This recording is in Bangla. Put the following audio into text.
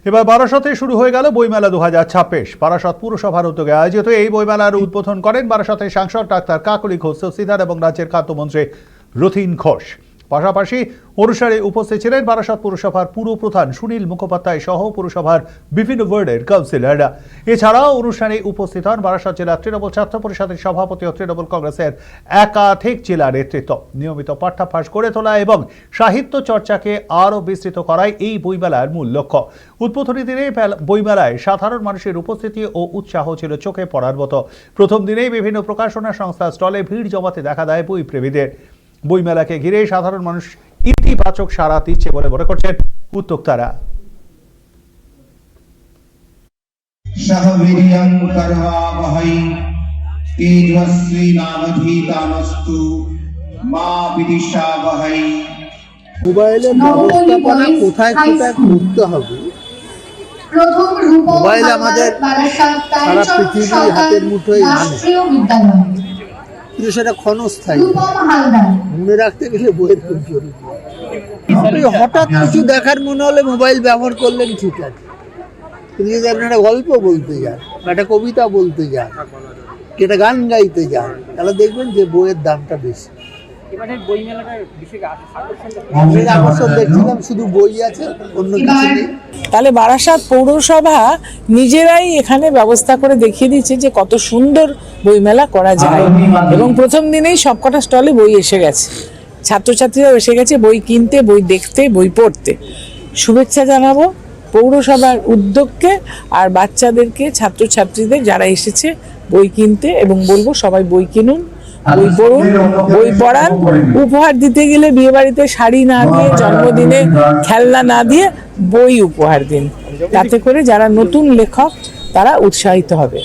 এবার বারাসতে শুরু হয়ে গেল বইমেলা 2026। বারাসত পুরসভার উদ্যোগে আয়োজিত এই বইমেলার উদ্বোধন করেন বারাসতের সাংসদ ডাক্তার কাকলি ঘোষ সিদ্ধার এবং রাজ্যের খাদ্যমন্ত্রী রথীন ঘোষ। পাশাপাশি অনুষ্ঠানে উপস্থিত ছিলেন বারাসত পুরসভার পুরপ্রধান সুনীল মুখোপাধ্যায় সহ পুরসভার বিভিন্ন ওয়ার্ডের কাউন্সিলররা। এছাড়াও অনুষ্ঠানে উপস্থিত হন বারাসত জেলা তৃণমূল ছাত্র পরিষদের সভাপতি ও তৃণমূল কংগ্রেসের একাধিক জেলা নেতৃত্ব। নিয়মিত পাঠ্যাভ্যাস গড়ে তোলা এবং সাহিত্য চর্চাকে আরও বিস্তৃত করাই এই বইমেলার মূল লক্ষ্য। উদ্বোধনী দিনে বইমেলায় সাধারণ মানুষের উপস্থিতি ও উৎসাহ ছিল চোখে পড়ার মতো। প্রথম দিনেই বিভিন্ন প্রকাশনা সংস্থার স্টলে ভিড় জমাতে দেখা দেয় বই প্রেমীদের। বইমেলাকে ঘিরে সাধারণ মানুষ ইতিবাচক সাড়া দিচ্ছে বলে মনে করছেন উদ্যোক্তারা। মোবাইলের ব্যবস্থাপনা কোথায় কোথায় করতে হবে, মোবাইল আমাদের সারা পৃথিবী হাতের মুঠোয় আনে, কিন্তু সেটা ক্ষণস্থায়ী। মনে রাখতে গেলে বইয়ের খুব জরুরি। হঠাৎ কিছু দেখার মনে হলে মোবাইল ব্যবহার করলেন, ঠিক আছে, কিন্তু যদি আপনি একটা গল্প বলতে যান, একটা কবিতা বলতে যান, একটা গান গাইতে যান, তাহলে দেখবেন যে বইয়ের দামটা বেশি। দেখছিলাম শুধু বই আছে, অন্য কিছু নেই। তাহলে বারাসাত পৌরসভা নিজেরাই এখানে ব্যবস্থা করে দেখিয়ে দিচ্ছে যে কত সুন্দর বইমেলা করা যায়, এবং প্রথম দিনেই সবকটা স্টলে বই এসে গেছে, ছাত্রছাত্রীরাও এসে গেছে বই কিনতে, বই দেখতে, বই পড়তে। শুভেচ্ছা জানাবো পৌরসভার উদ্যোগকে আর বাচ্চাদেরকে, ছাত্রছাত্রীদের যারা এসেছে বই কিনতে, এবং বলবো সবাই বই কিনুন, বই পড়ুন, বই পড়ান। উপহার দিতে গেলে বিয়ে বাড়িতে শাড়ি না দিয়ে, জন্মদিনে খেলনা না দিয়ে বই উপহার দিন, তাতে করে যারা নতুন লেখক তারা উৎসাহিত হবে।